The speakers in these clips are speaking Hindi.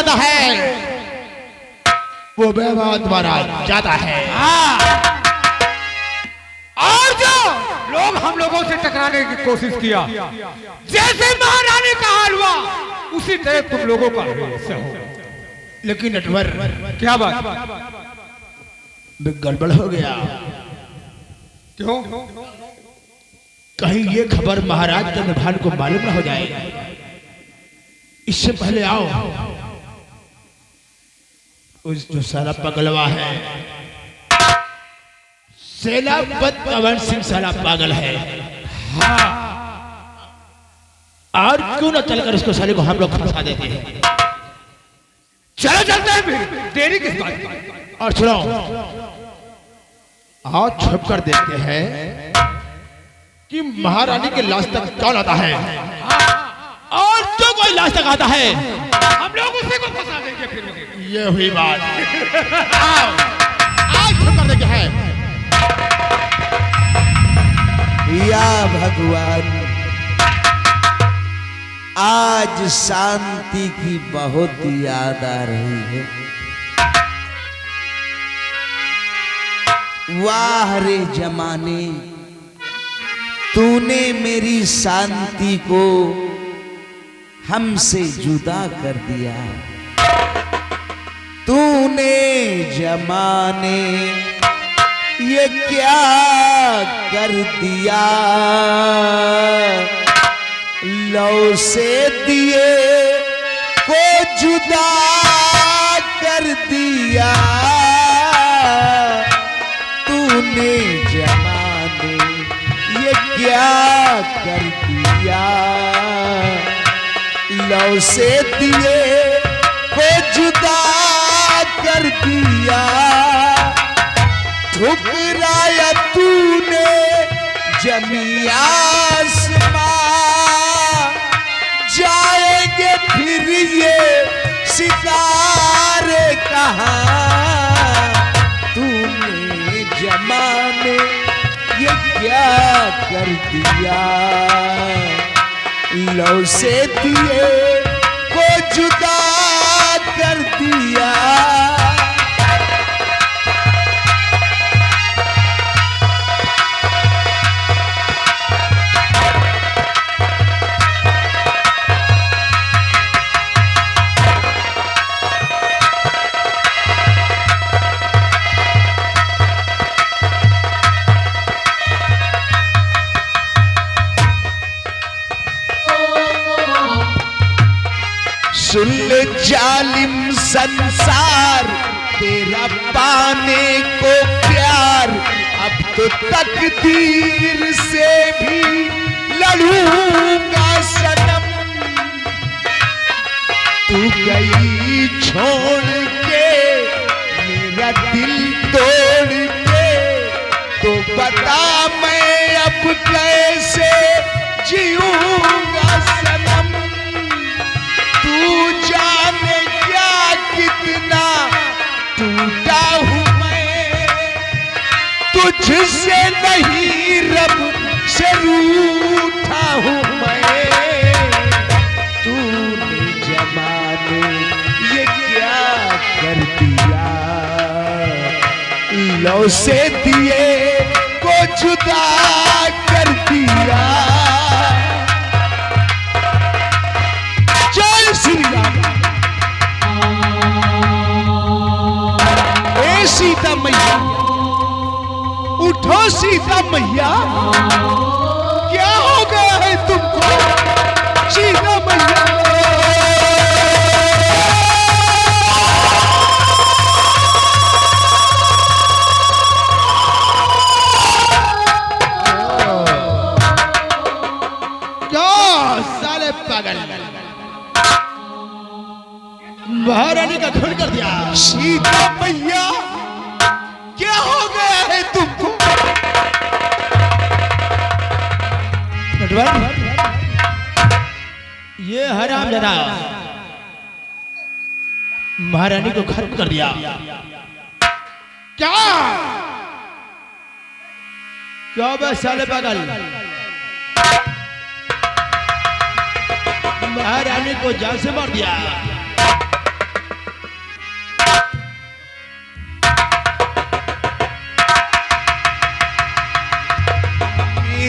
होता है वो व्यवहार तुम्हारा जाता है। और जो लोग हम लोगों से टकराने की कोशिश किया, जैसे महारानी का हाल हुआ उसी तरह तुम लोगों का हो। लेकिन नटवर क्या बात, गड़बड़ हो गया। क्यों? कहीं ये खबर महाराज के मेहमान को मालूम ना हो जाए, इससे पहले आओ उस जो साला पगलवा है सेनापति पवन सिंह साला पागल है। हाँ, और क्यों ना चलकर उसको साले को हम लोग फंसा देते हैं। चलो चलते हैं फिर, देरी किस बात की? और सुनो, आओ छुप कर देखते हैं कि महारानी के लाश तक कौन आता है। और जो कोई लाश तक आता है हम लोग उसी को फंसा देंगे फिर। ये हुई बात। आओ आज छुप कर देखते हैं। या भगवान, आज शांति की बहुत याद आ रही है। वाह रे जमाने, तूने मेरी शांति को हमसे जुदा कर दिया। तूने जमाने ये क्या कर दिया, लौ से दिए को जुदा कर दिया। तूने जमाने ये क्या कर दिया, लौ से दिए को जुदा कर दिया। ठुकराया तूने जमी आसमां, जाएंगे फिर ये सितारे कहाँ। तूने जमाने ये क्या कर दिया, लौ से दिए को जुदा कर दिया। सुन ले जालिम संसार, तेरा पाने को प्यार। अब तो तकदीर से भी लड़ूंगा सनम। तू गई छोड़ के मेरा दिल तोड़ के, तो बता मैं अब कैसे जीऊंगा सनम। तू जाने क्या कितना टूटा हूँ मैं, तुझसे नहीं रब से रूठा हूँ मैं। तूने जमाने ये क्या कर दिया, लौ से दिए को जुदा कर दिया। जय श्री राम। ए सीता मैया, उठो सीता मैया, क्या हो गया है तुमको सीता मैया। महारानी का खून कर दिया। सीता मैया, क्या हो गया है तुमको। ये हरामजादा महारानी को खत्म कर दिया। क्या क्या बे साले पागल, महारानी को जान से मार दिया।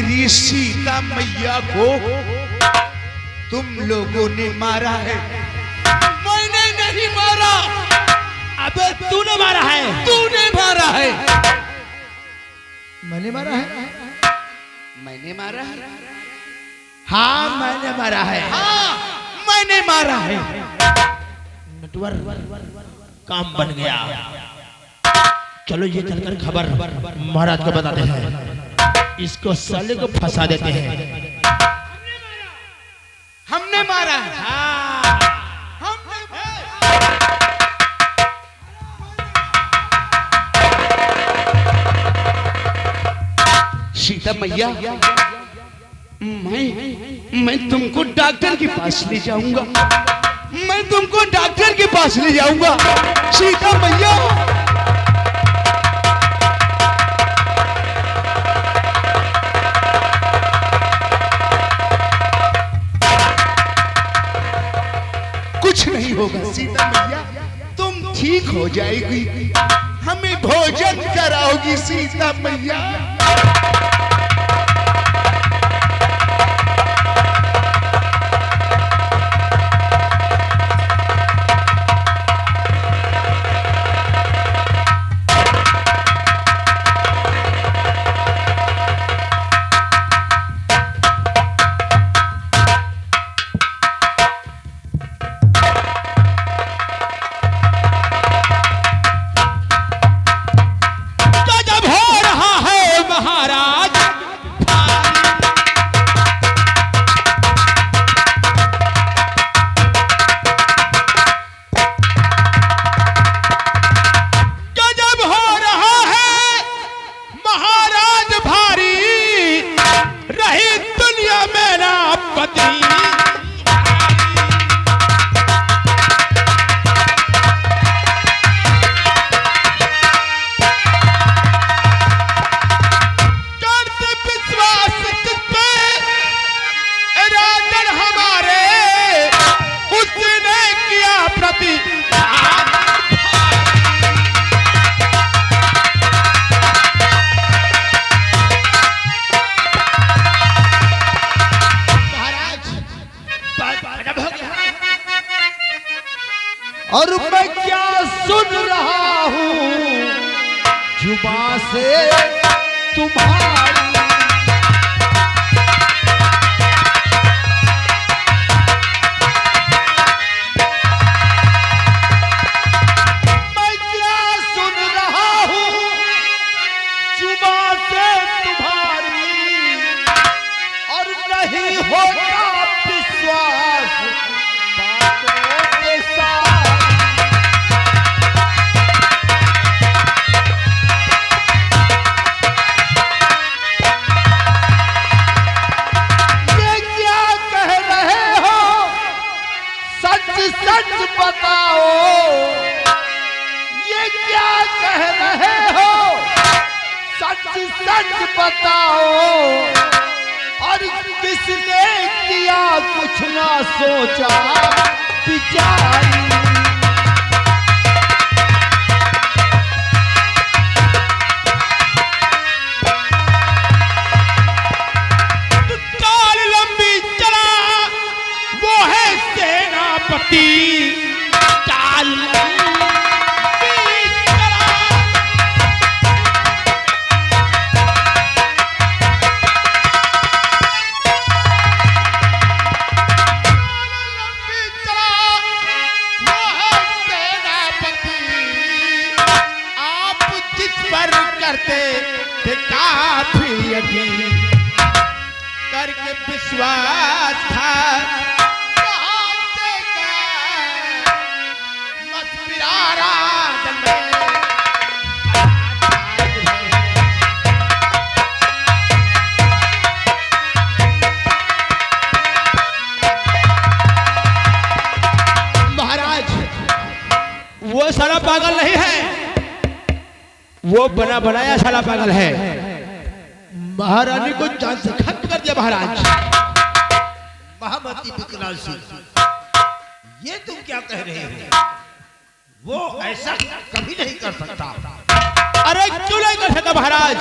मेरी सीता मैया को तुम लोगों ने मारा है। मैंने नहीं मारा। अबे तूने मारा है। तूने मारा है। मैंने मारा है। मैंने मारा है। हाँ मैंने मारा है। हाँ मैंने मारा है। नटवर काम बन गया। चलो ये चलकर खबर महाराज को बताते हैं। इसको साले को फंसा देते हैं। हमने मारा है। हाँ। सीता मैया, मैं तुमको डॉक्टर के पास ले जाऊंगा। मैं तुमको डॉक्टर के पास ले जाऊंगा। सीता मैया, कुछ नहीं होगा सीता मैया, तुम ठीक हो जाएगी। हमें भोजन कराओगी सीता मैया। और मैं क्या सुन रहा हूँ जुबां से तुम्हारी। मैं क्या सुन रहा हूँ जुबां से तुम्हारी, और नहीं होता विश्वास बातों के साथ। सच बताओ, ये क्या कह रहे हो? सच सच बताओ, और किसने किया कुछ ना सोचा बिचारी। चाल लंबी चला वो है सेनापति। चाल लंबी चला वो है सेनापति। आप जिस पर करते थे काफी यकीन, करके विश्वास था महाराज। वो साला पागल नहीं है, वो बना बनाया साला पागल है। महारानी को जान से खत्म कर दिया महाराज। महामती विकराल सिंह, ये तुम क्या कह रहे हो? वो ऐसा कभी नहीं कर सकता। अरे क्यों नहीं कर सकता महाराज?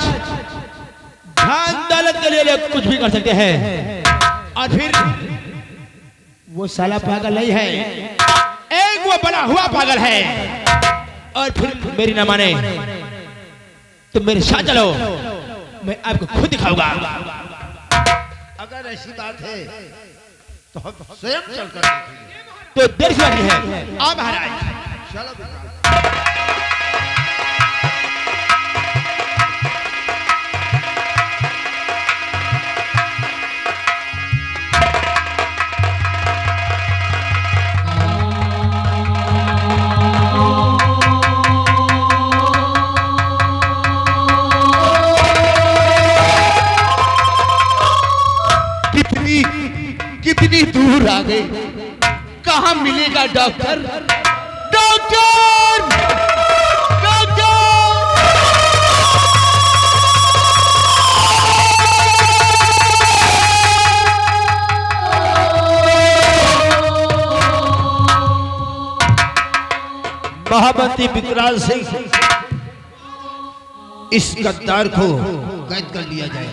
धन दौलत के लिए लोग कुछ भी कर सकते हैं, और फिर वो साला पागल नहीं है, एक वो बना हुआ पागल है। और फिर मेरी ना माने तो मेरे साथ चलो, मैं आपको खुद दिखाऊंगा। अगर ऐसी बात है तो हम स्वयं चलकर देखेंगे। तो देर से बाकी है, आ महाराज। चलो बेटा। कितनी दूर आ गए, कहां मिलेगा डॉक्टर? Doctor, doctor! महामंत्री विकराल सिंह, इस गद्दार को कैद कर लिया जाए।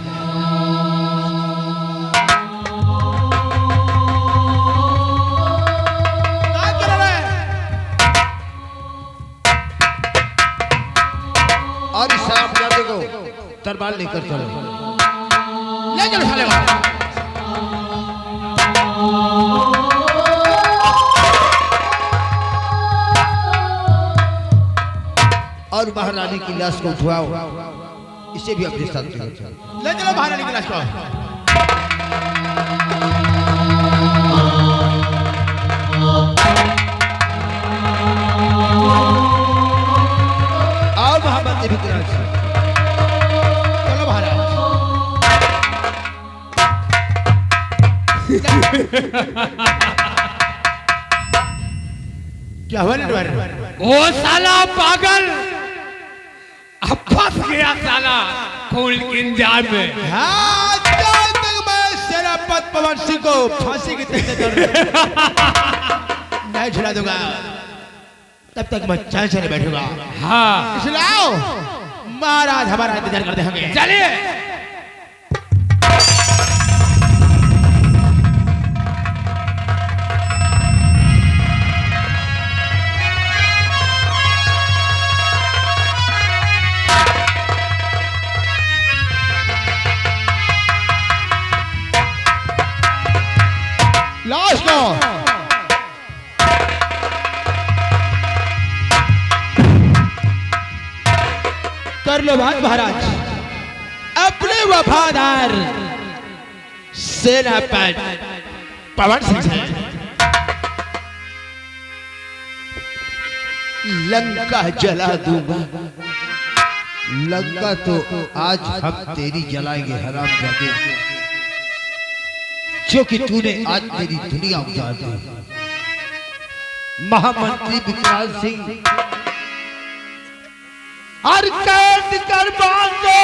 और इस शराबजादे को दरबार लेकर चलो, ले चलो साले को। और महारानी की लाश को उठवाओ, इसे भी अपने साथ ले चलो। ले चलो महारानी की लाश को। आओ महामंत्री विकराल सिंह, चलो महाराज। क्या हुआ नटवर? वो साला पागल अब फंस गया साला खून की जाल में। हाँ, जब तक मैं सेनापति पवन सिंह को फांसी की तख्ते नहीं छुड़ा दूंगा, तब तक मैं चैन से नहीं बैठूंगा। हाँ इसलिए आओ, महाराज हमारा इंतजार करते होंगे। चलिए। लाश को कर लो बात महाराज, अपने वफादार सेनापति पवन सिंह से। लंका जला दूंगा। लंका तो आज हम तेरी जलाएंगे हरामजादे, जो कि तूने आज तेरी दुनिया उजाड़ दी। महामंत्री विकराल सिंह, हर कैद कर बांधो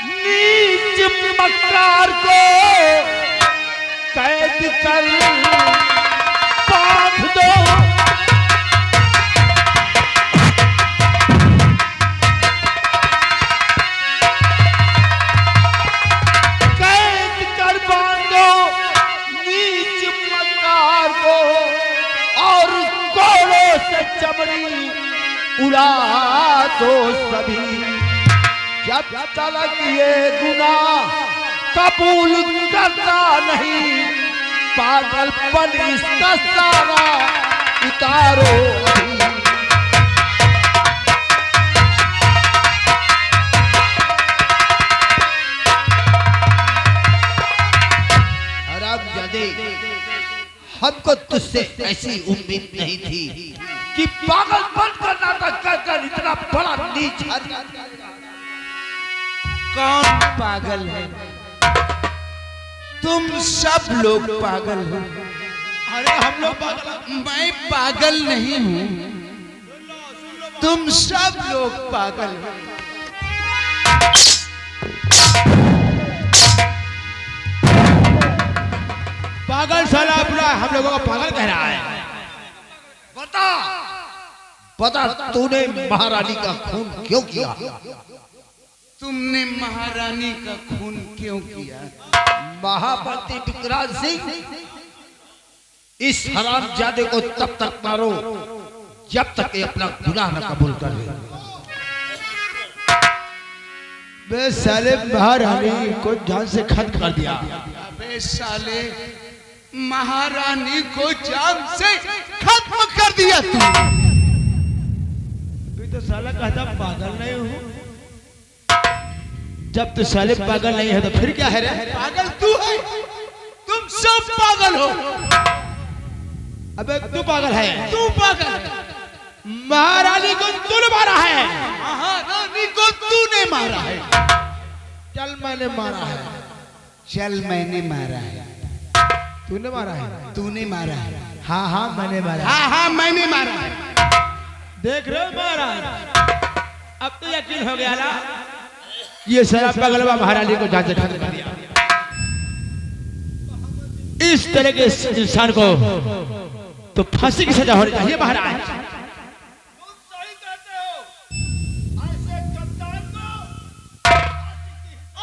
नीच मक्कार को, कैद कर बांध दो। कैद कर बांधो नीच मक्कार को, और कोड़ों से चमड़ी उड़ा दो सभी। जब तक ये गुनाह कबूल करता नहीं, पागलपन इसका सारा उतारो अभी। हरामजादे, हमको तुझसे ऐसी उम्मीद नहीं थी कि पागलपन का नाटक कर इतना बड़ा नीच। कौन पागल है? तुम सब लोग पागल हो। अरे हम लोग पागल, मैं पागल नहीं हूं, तुम सब लोग पागल हो। पागल साला अपना हम लोगों को पागल कह रहा है। बता तूने महारानी का खून क्यों किया? तुमने महारानी का खून क्यों किया? महाबली टुकरान सिंह, इस हरामजादे को तब तक मारो जब तक ये अपना गुनाह न कबूल कर ले। मैं साले महारानी को जान से खत्म कर दिया। अबे साले, महारानी को जान से खत्म कर दिया तू। अभी तो साला कहता पागल नहीं हूँ। जब तू साले पागल नहीं है तो फिर क्या है रे? पागल तू है, तुम सब पागल हो। अबे तू पागल है। तू पागल है। महारानी को तूने मारा है। महारानी को तूने मारा है। चल मैंने मारा है। चल मैंने मारा है। तूने मारा है। तूने मारा है। हाँ हाँ मैंने मारा है। हाँ हाँ मैंने मारा है। देख रहे हो मारा है। अब तो यकीन हो गया ना, ये सारा पगलवा महारानी को जान से खत्म कर दिया। इस तरह के इंसान को तो फांसी की सजा होनी चाहिए महाराज।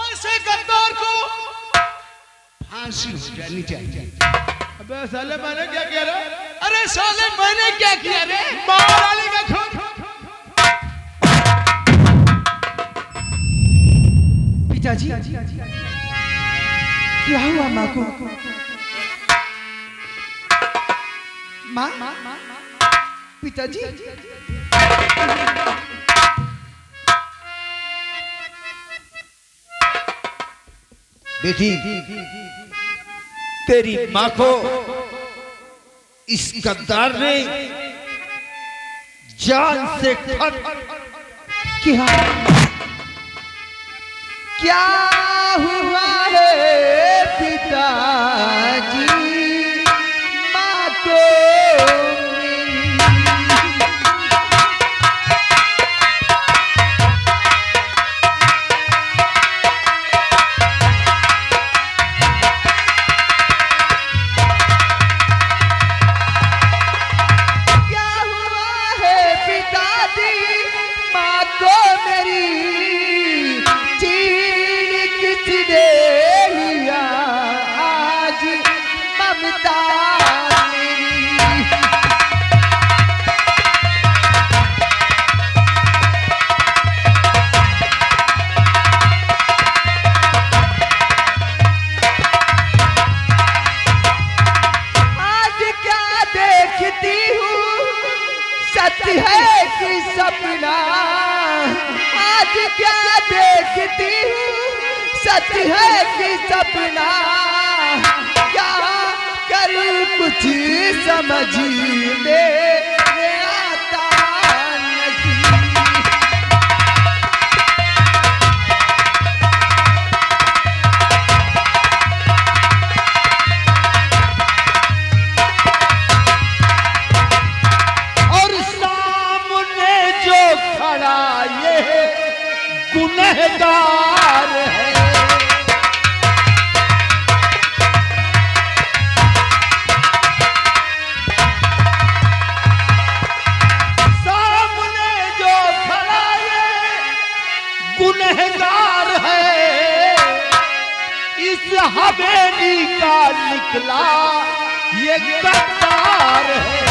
ऐसे गद्दार को फांसी हो जानी चाहिए। अबे साले मैंने क्या किया रे? अरे साले मैंने क्या किया रे? महारानी का खून। पिताजी, क्या हुआ माँ को? माँ, पिताजी, बेटी, तेरी माँ को इस गद्दार ने जान से खत्म। क्या हुआ है पिताजी माँ को मेरी? क्या हुआ है पिताजी माँ को मेरी? आज ममता मेरी। आज क्या देखती हूँ, सत्य है कि सपना? आज क्या देखती हूँ, सत्य है कि सपना? क्या करूं कुछ समझ में आता नहीं। और सामने जो खड़ा ये गुनहगार है। गुनहगार है, इस हवेली का निकला ये गद्दार है।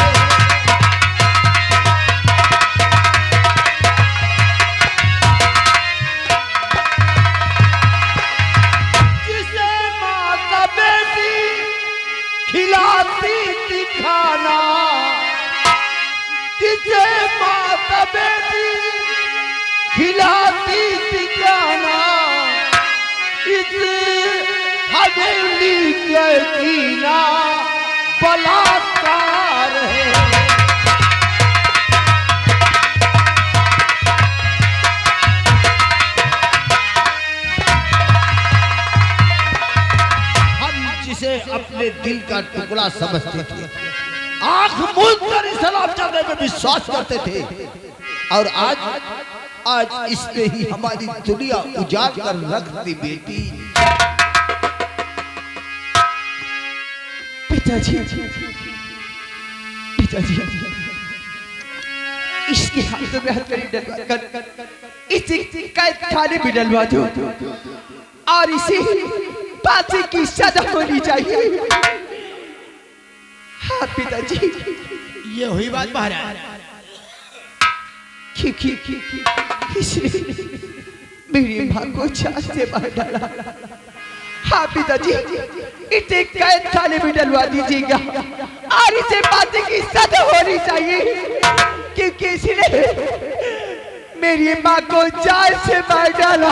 जिसे माँ का बेटी खिलाती थी खाना, जिसे माँ का बेटी खिलाती थी खाना, इस हवेली के कीना बलात्कार है। हम जिसे अपने दिल का टुकड़ा समझते थे, आंख मूंद कर इस्लाम जाने में विश्वास करते थे, और आज इसने ही हमारी दुनिया उजाड़ कर रख दी। बेटी, पिताजी, पिताजी, इसके हाथों में हथकड़ी डलवा कर इसे कैद खाने में डलवा दो और इसे फांसी की सजा होनी चाहिए। हाँ पिताजी, ये हुई बात महाराज। इसने मेरी माँ को छाछ से मार डाला। हाँ पिताजी, इसे कैद खाने में डलवा दीजिएगा और इसे फांसी की सजा होनी चाहिए, क्योंकि इसने मेरी माँ को जान से मार डाला।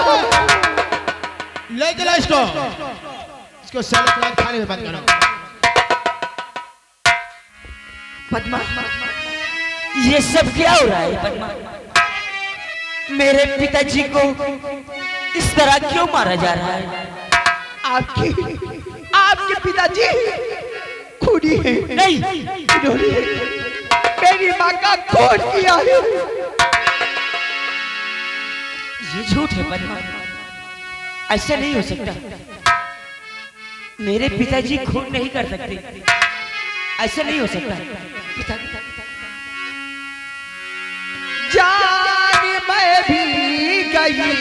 ले चलो इसको सैलड खाने में बंद करो। पद्मा, ये सब क्या हो रहा है पद्मा? मेरे पिताजी को इस तरह क्यों मारा जा रहा है? आपके पिताजी खूनी है। नहीं, इन्होंने मेरी माँ का खून किया है। ये झूठ है पद्मा, ऐसा नहीं हो सकता। मेरे पिताजी खून नहीं कर सकते, ऐसा नहीं हो सकता। जान मैं भी गई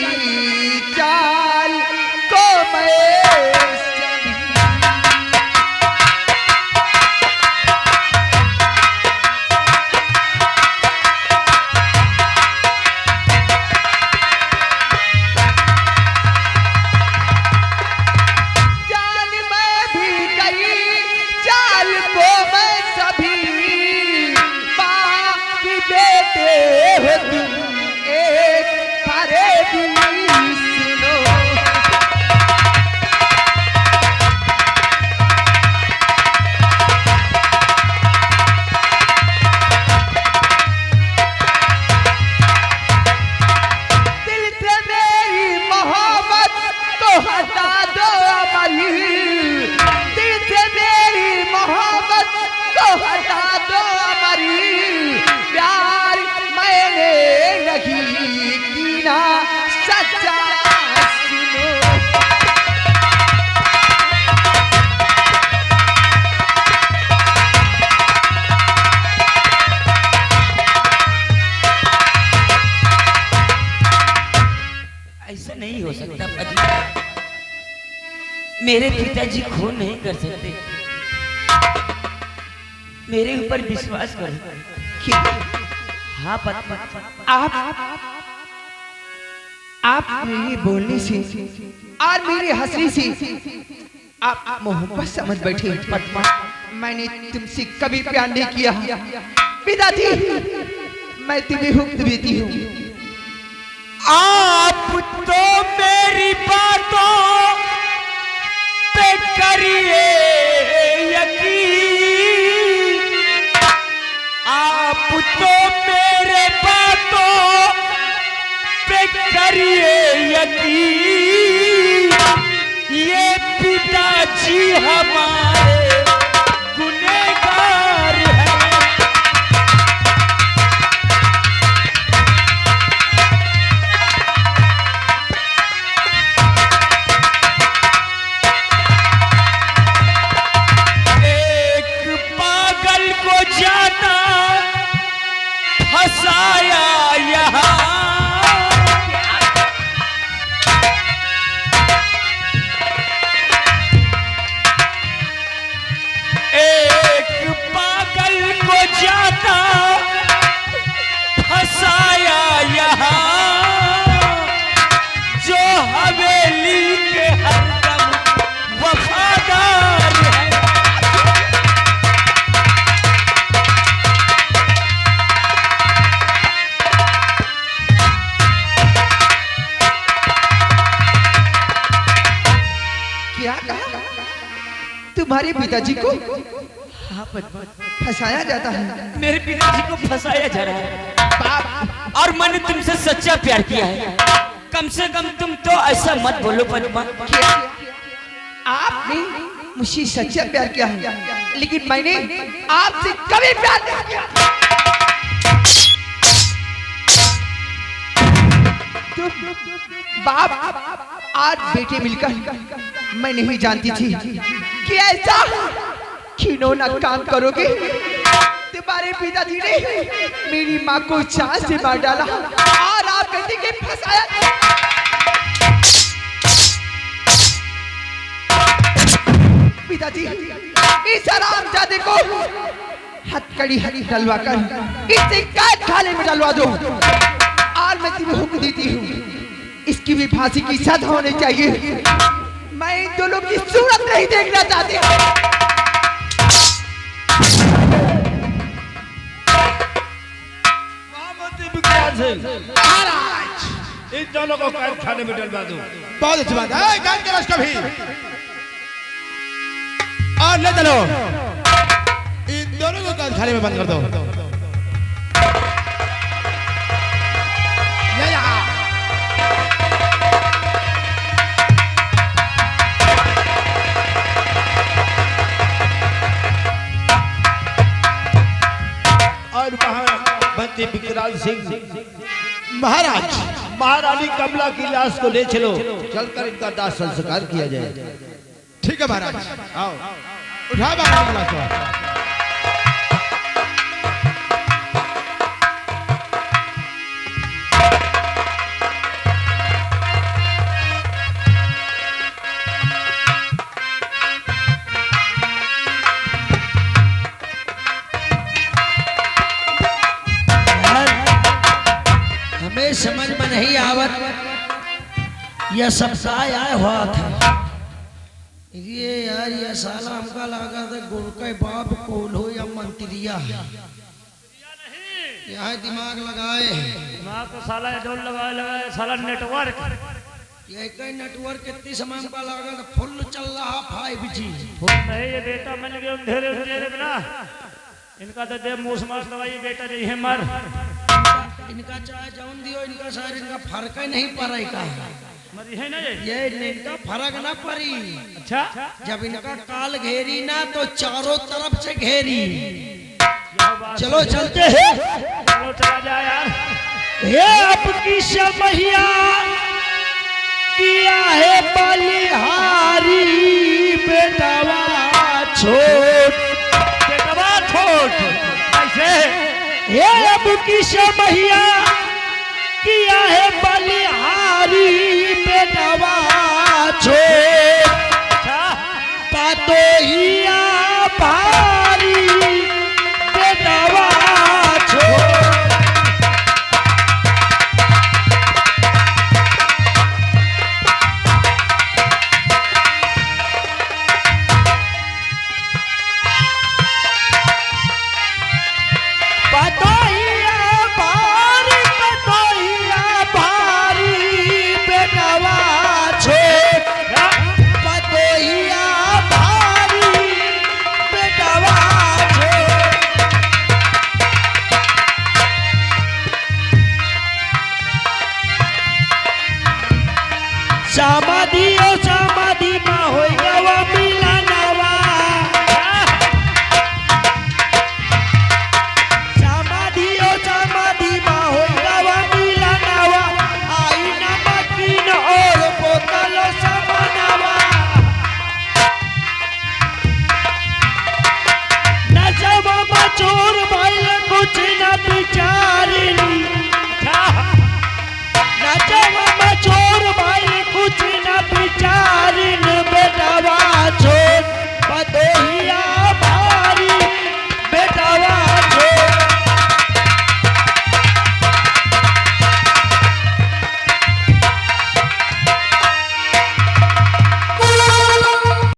चाल को मैं मेरे पिताजी खून नहीं कर सकते, मेरे ऊपर विश्वास करो। हाँ पद्मा, आप मेरे बोलने से और मेरे हंसने से आप मोहब्बत समझ बैठे। पद्मा, मैंने तुमसे कभी प्यार नहीं किया। पिताजी, मैं तुम्हें हुक्म देती हूँ, आप तो मेरी बातों पे करिए यकीन, आप तो मेरे बातों पे करिए यकीन। ये पिताजी हमारे गुनहगार हैं। जाना फसाया यहाँ, एक पागल को जाना फसाया यहाँ, जो हवेली के हरदम वफादार है। तुम्हारे पिताजी को फंसाया जाता है। मेरे पिताजी को फंसाया जा रहा है और मैंने तुमसे सच्चा प्यार किया है। कम से कम तुम तो ऐसा मत बोलो पद्मा। आपने मुझसे सच्चा प्यार किया है, लेकिन मैंने आपसे कभी प्यार नहीं किया। बाप आज बेटे मिलकर मैं नहीं जानती थी कि ऐसा खिलौना काम करोगे। तुम्हारे पिताजी ने मेरी माँ को चाह से मार डाला और आप कहते कि फंसाया। पिताजी इस हरामजादे को हथकड़ी डलवा कर इसे कैद खाने में डलवा दो। और मैं तुम्हें हुक्म देती हूँ, इसकी भी फांसी की सजा होनी चाहिए। मैं इन दोनों की सूरत नहीं देखना चाहती। महाराज, इन दोनों को कैद खाने में डलवा दो। बहुत अच्छी बात है, कैद करो इसको भी और ले चलो। इन दोनों को कैद खाने में बंद कर दो। ले जा। और बंती विकराल सिंह महाराज, महारानी कमला की लाश को ले चलो। चलकर इनका दाह संस्कार किया जाए। ठीक है महाराज, आओ उठा महाराज लाश को। हमें समझ में नहीं आवत यह सब आया हुआ था। ये यार ये साला हमका लगा था गुड़ के बाप कौन हो या मंत्रिया। यहाँ दिमाग लगाए दिमाग तो साला डोल लगाए साला नेटवर्क। ये कई नेटवर्क कितनी समय हमका लगा था फुल चल रहा 5G। नहीं ये बेटा मिल गया अंधेरे अंधेरे बिना। इनका तो दे मूस मास दवाई बेटा जी है मर। इनका चाहे जौन दियो इनका शायद इनका फर्क ही नहीं पड़ा का। मरी है ना ये इनका फर्क ना पड़ी। अच्छा जब इनका काल घेरी ना तो चारों तरफ से घेरी। बात चलो चलते हैं। चलो चला जा यार। हे आपकी समैया किया है बलिहारी बेटवा छोट। बेटवा छोट ऐसे हे आपकी समैया किया है बलिहारी बेटवा छोट।